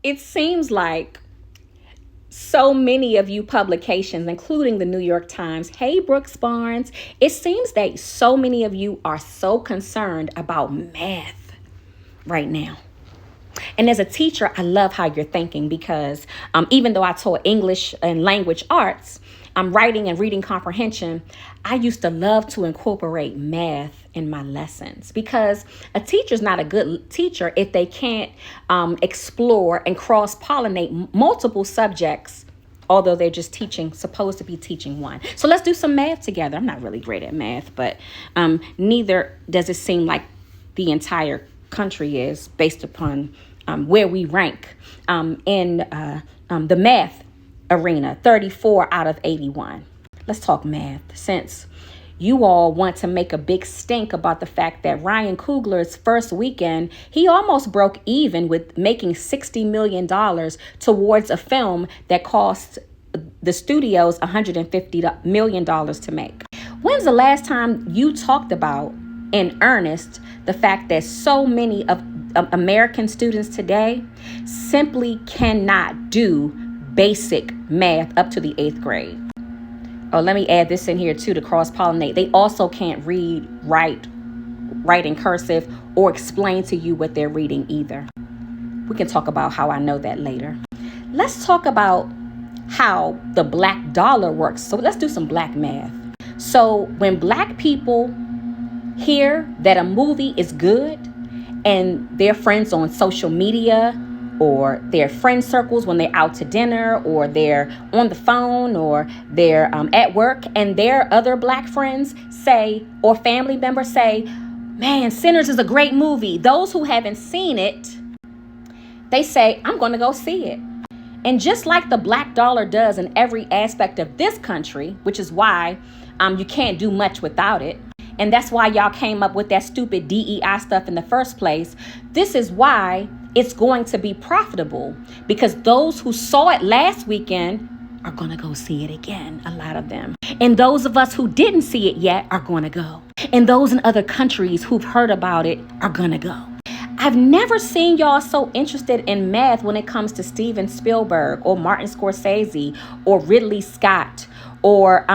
It seems like so many of you publications, including the New York Times, hey, Brooks Barnes, it seems that so many of you are so concerned about math right now. And as a teacher, I love how you're thinking because even though I taught English and language arts, writing and reading comprehension, I used to love to incorporate math in my lessons because a teacher's not a good teacher if they can't explore and cross-pollinate multiple subjects, although they're just supposed to be teaching one. So let's do some math together. I'm not really great at math, but neither does it seem like the entire country is based upon where we rank in the math arena, 34 out of 81. Let's talk math, since you all want to make a big stink about the fact that Ryan Coogler's first weekend, he almost broke even with making $60 million towards a film that cost the studios $150 million to make. When's the last time you talked about in earnest the fact that so many of American students today simply cannot do basic math up to the 8th grade? Oh, let me add this in here too to cross-pollinate. They also can't read, write in cursive, or explain to you what they're reading either. We can talk about how I know that later. Let's talk about how the black dollar works. So let's do some black math. So when black people hear that a movie is good and their friends on social media or their friend circles when they're out to dinner or they're on the phone or they're at work and their other black friends say, or family members say, man, Sinners is a great movie. Those who haven't seen it, they say, I'm going to go see it. And just like the black dollar does in every aspect of this country, which is why you can't do much without it. And that's why y'all came up with that stupid DEI stuff in the first place. This is why it's going to be profitable, because those who saw it last weekend are going to go see it again, a lot of them. And those of us who didn't see it yet are going to go. And those in other countries who've heard about it are going to go. I've never seen y'all so interested in math when it comes to Steven Spielberg or Martin Scorsese or Ridley Scott or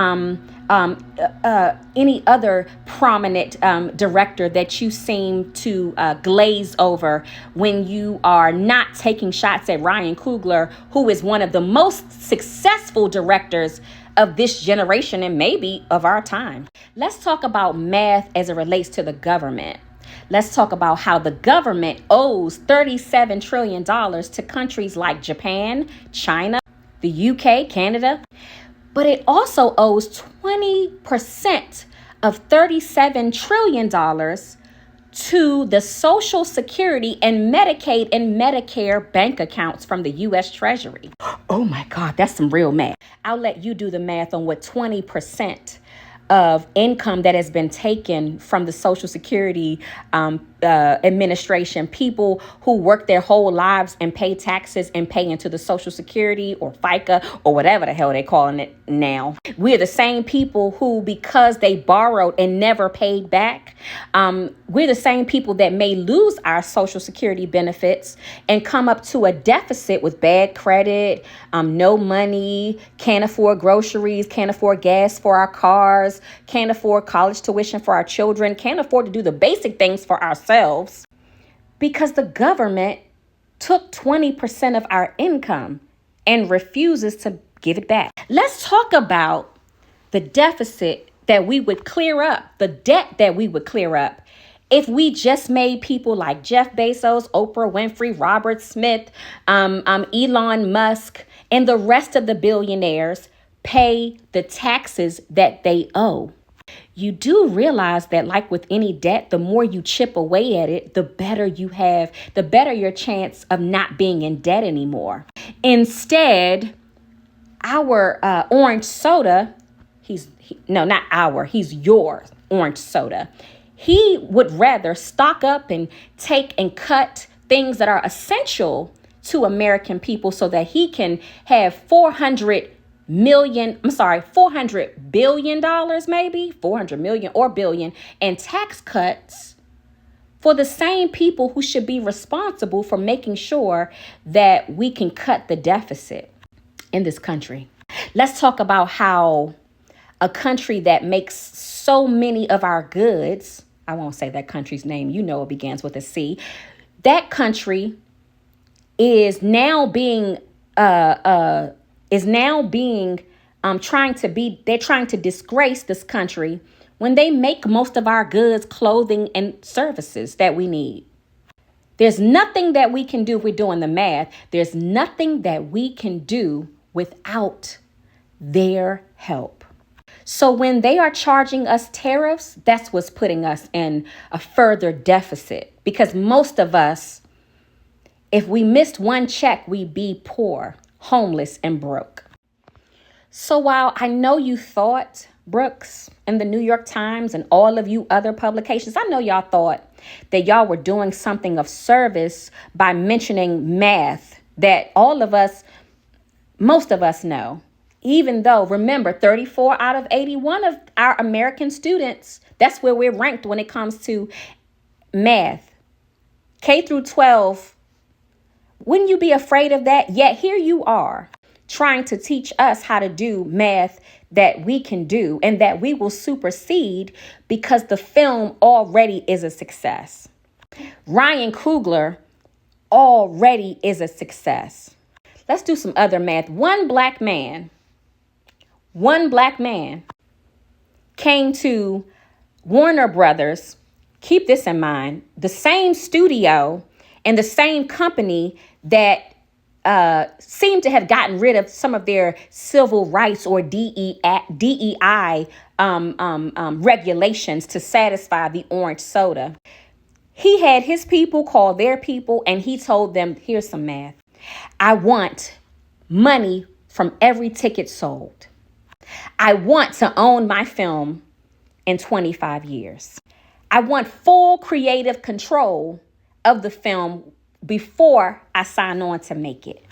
any other prominent director that you seem to glaze over when you are not taking shots at Ryan Coogler, who is one of the most successful directors of this generation and maybe of our time. Let's talk about math as it relates to the government. Let's talk about how the government owes $37 trillion to countries like Japan, China, the UK, Canada. But it also owes 20% of $37 trillion to the Social Security and Medicaid and Medicare bank accounts from the U.S. Treasury. Oh my God, that's some real math. I'll let you do the math on what 20% of income that has been taken from the Social Security Administration, people who work their whole lives and pay taxes and pay into the Social Security or FICA or whatever the hell they're calling it now. We're the same people who, because they borrowed and never paid back, we're the same people that may lose our Social Security benefits and come up to a deficit with bad credit, no money, can't afford groceries, can't afford gas for our cars, can't afford college tuition for our children, can't afford to do the basic things for ourselves because the government took 20% of our income and refuses to give it back. Let's talk about the deficit that we would clear up, the debt that we would clear up if we just made people like Jeff Bezos, Oprah Winfrey, Robert Smith, Elon Musk, and the rest of the billionaires pay the taxes that they owe. You do realize that, like with any debt, the more you chip away at it, the better you have, the better your chance of not being in debt anymore. Instead, our orange soda, he's your orange soda. He would rather stock up and take and cut things that are essential to American people so that he can have $400 billion, maybe $400 million or billion, and tax cuts for the same people who should be responsible for making sure that we can cut the deficit in this country. Let's talk about how a country that makes so many of our goods, I won't say that country's name, you know it begins with a C, that country is now being they're trying to disgrace this country when they make most of our goods, clothing, and services that we need. There's nothing that we can do if we're doing the math. There's nothing that we can do without their help. So when they are charging us tariffs, that's what's putting us in a further deficit. Because most of us, if we missed one check, we'd be poor, homeless, and broke. So while I know you thought, Brooks and the New York Times and all of you other publications, I know y'all thought that y'all were doing something of service by mentioning math that most of us know. Even though, remember, 34 out of 81 of our American students, that's where we're ranked when it comes to math. K through 12, wouldn't you be afraid of that? Yet here you are trying to teach us how to do math that we can do and that we will supersede because the film already is a success. Ryan Coogler already is a success. Let's do some other math. One black man came to Warner Brothers. Keep this in mind. The same studio and the same company that seem to have gotten rid of some of their civil rights or DEI regulations to satisfy the orange soda. He had his people call their people and he told them, here's some math. I want money from every ticket sold. I want to own my film in 25 years. I want full creative control of the film before I sign on to make it.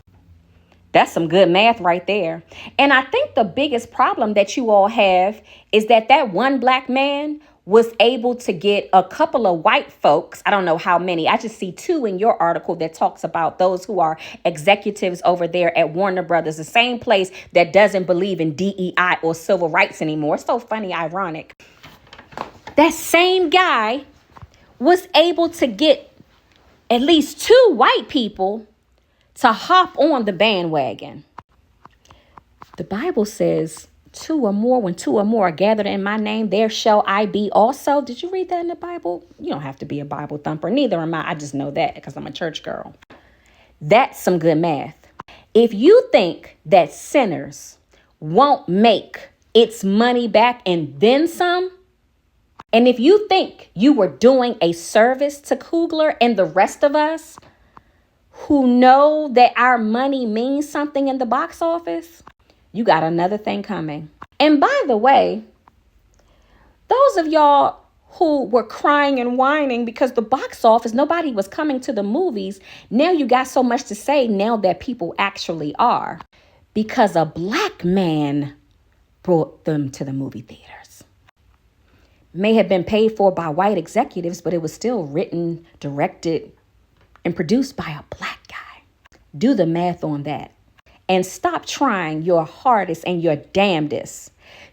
That's some good math right there. And I think the biggest problem that you all have is that one black man was able to get a couple of white folks. I don't know how many. I just see 2 in your article that talks about those who are executives over there at Warner Brothers, the same place that doesn't believe in DEI or civil rights anymore. It's so funny, ironic. That same guy was able to get at least 2 white people to hop on the bandwagon. The Bible says 2 or more, when 2 or more are gathered in my name, there shall I be also. Did you read that in the Bible? You don't have to be a Bible thumper. Neither am I. I just know that because I'm a church girl. That's some good math. If you think that sinners won't make its money back and then some, and if you think you were doing a service to Coogler and the rest of us who know that our money means something in the box office, you got another thing coming. And by the way, those of y'all who were crying and whining because the box office, nobody was coming to the movies, now you got so much to say now that people actually are. Because a black man brought them to the movie theaters. May have been paid for by white executives, but it was still written, directed, and produced by a black guy. Do the math on that. And stop trying your hardest and your damnedest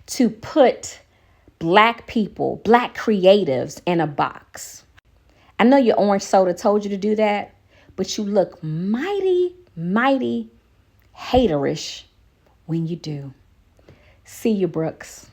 to put black people, black creatives in a box. I know your orange soda told you to do that, but you look mighty, mighty haterish when you do. See you, Brooks.